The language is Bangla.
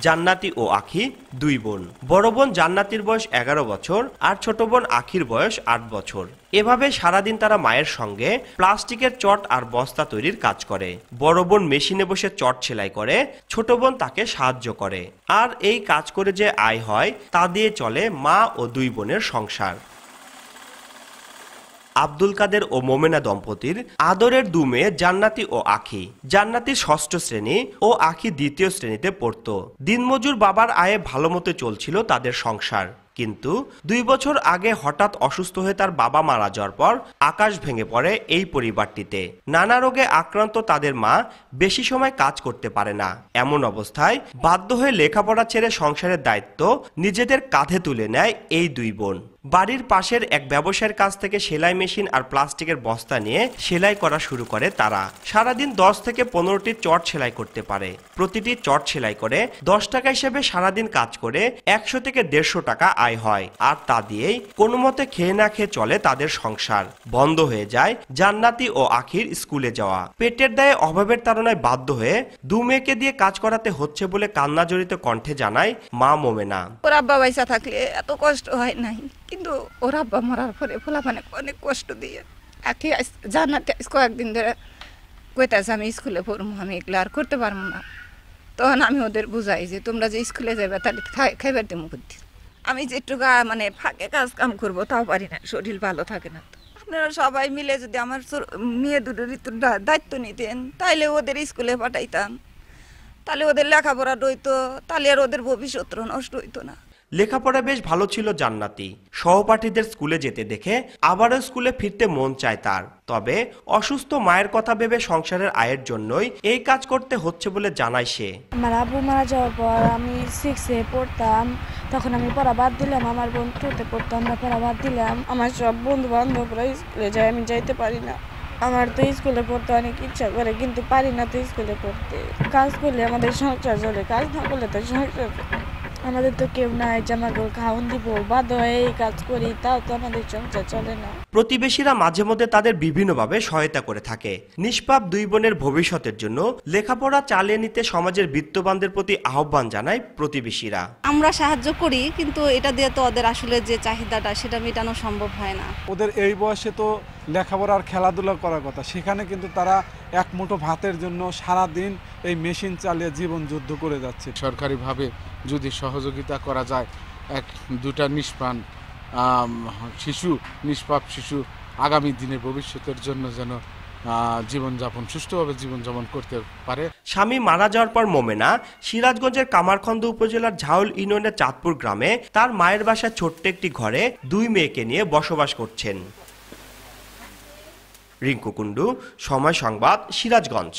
জান্নাতি ও আখি দুই বোন। বড় বোন জান্নাতির বয়স 11 বছর আর ছোট বোন আখির বয়স 8 বছর। এভাবে সারাদিন তারা মায়ের সঙ্গে প্লাস্টিকের চট আর বস্তা তৈরির কাজ করে। বড় বোন মেশিনে বসে চট সেলাই করে, ছোট বোন তাকে সাহায্য করে। আর এই কাজ করে যে আয় হয় তা দিয়ে চলে মা ও দুই বোনের সংসার। আব্দুল কাদের ও মোমেনা দম্পতির আদরের দু মেয়ে জান্নাতি ও আখি। জান্নাতি ষষ্ঠ শ্রেণী ও আখি দ্বিতীয় শ্রেণীতে পড়তো। দিনমজুর বাবার আয়ে ভালোমতো চলছিল তাদের সংসার। কিন্তু 2 বছর আগে হঠাৎ অসুস্থ হয়ে তার বাবা মারা যাওয়ার পর আকাশ ভেঙে পড়ে এই পরিবারটিতে। নানা রোগে আক্রান্ত তাদের মা বেশি সময় কাজ করতে পারে না। এমন অবস্থায় বাধ্য হয়ে লেখাপড়া ছেড়ে সংসারের দায়িত্ব নিজেদের কাঁধে তুলে নেয় এই দুই বোন। বাড়ির পাশের এক ব্যবসায়ীর কাছ থেকে সেলাই মেশিন আর প্লাস্টিকের বস্তা নিয়ে সেলাই করা শুরু করে তারা। সারাদিন 10 থেকে 15টি চট সেলাই করতে পারে। প্রতিটি চট সেলাই করে 10 টাকা হিসেবে সারাদিন কাজ করে 100 থেকে 150 টাকা আয় হয়। আর তা দিয়েই কোনো মতে খেয়ে না খেয়ে চলে তাদের সংসার। বন্ধ হয়ে যায় জান্নাতি ও আখির স্কুলে যাওয়া। পেটের দায়ে অভাবের তাড়নায় বাধ্য হয়ে দু মেয়েকে দিয়ে কাজ করাতে হচ্ছে বলে কান্না জড়িত কণ্ঠে জানায় মা মোমেনা। ওর আব্বা পয়সা থাকলে এত কষ্ট হয় নাই, কিন্তু ওর আব্বা মরার পরে ফোলাফানে অনেক কষ্ট দিয়ে আখি জান্নাতি কয়েকদিন ধরে কইতাছে আমি স্কুলে পড়বো, আমি এগুলো আর করতে পারবো না। তখন আমি ওদের বুঝাই যে তোমরা যে স্কুলে যাবে তাহলে খাইবার দেবো বুদ্ধি। আমি যেটুকু মানে ফাঁকে কাজ কাম করবো তাও পারি না, শরীর ভালো থাকে না। আপনারা সবাই মিলে যদি আমার মেয়ে দুটোর দায়িত্ব নিতেন তাইলে ওদের স্কুলে পাঠাইতাম, তাহলে ওদের লেখাপড়া রইতো, তাহলে আর ওদের ভবিষ্যৎ নষ্ট হইতো না। লেখাপড়া বেশ ভালো ছিল জান্নাতি। সহপাঠীদের স্কুলে যেতে দেখে আবারও স্কুলে ফিরতে মন চায় তার। তবে অসুস্থ মায়ের কথা ভেবে সংসারের আয়ের জন্যই এই কাজ করতে হচ্ছে বলে জানায় সে। আমার আব্বু মারা যাওয়ার পর আমি 6-এ পড়তাম, তখন আমি পড়া বাদ দিলাম। আমার বোন 2-তে পড়তো, আমরা পড়া বাদ দিলাম। আমার সব বন্ধু বান্ধবরা স্কুলে যায়, আমি যাইতে পারি না। আমার তো স্কুলে পড়তে অনেক ইচ্ছা করে, কিন্তু পারি না তো স্কুলে পড়তে। কাজ করলে আমাদের সংসার চলে, কাজ না করলে তো সংসার, আমাদের তো কেউ নাই যে আমাকে খাওয়ান দিব। বাধ্য হয়ে এই কাজ করি, তাও তো আমাদের সংসার চলে না। প্রতিবেশীরা মাঝে মধ্যে তাদের বিভিন্নভাবে সহায়তা করে থাকে। নিষ্পাপ দুই বোনের ভবিষ্যতের জন্য লেখাপড়া চালিয়ে নিতে সমাজের বিত্তবানদের প্রতি আহ্বান জানায় প্রতিবেশীরা। আমরা সাহায্য করি, কিন্তু এটা দিয়ে তো ওদের আসলে যে চাহিদাটা সেটা মেটানো সম্ভব হয় না। ওদের এই বয়সে তো লেখাপড়া আর খেলাধুলা করার কথা, সেখানে কিন্তু তারা এক মুঠো ভাতের জন্য সারা দিন এই মেশিন চালিয়ে জীবন যুদ্ধ করে যাচ্ছে। সরকারিভাবে যদি সহযোগিতা করা যায়, 1-2টা নিষ্পাপ শিশু আগামী দিনের ভবিষ্যতের জন্য যেন জীবনযাপন সুষ্ঠুভাবে জীবনযাপন করতে পারে। স্বামী মারা যাওয়ার পর মোমেনা সিরাজগঞ্জের কামারখন্দ উপজেলার ঝাউল ইউনিয়নের চাঁদপুর গ্রামে তার মায়ের বাসায় ছোট্ট একটি ঘরে 2 মেয়েকে নিয়ে বসবাস করছেন। রিঙ্কু কুন্ডু, সময় সংবাদ, সিরাজগঞ্জ।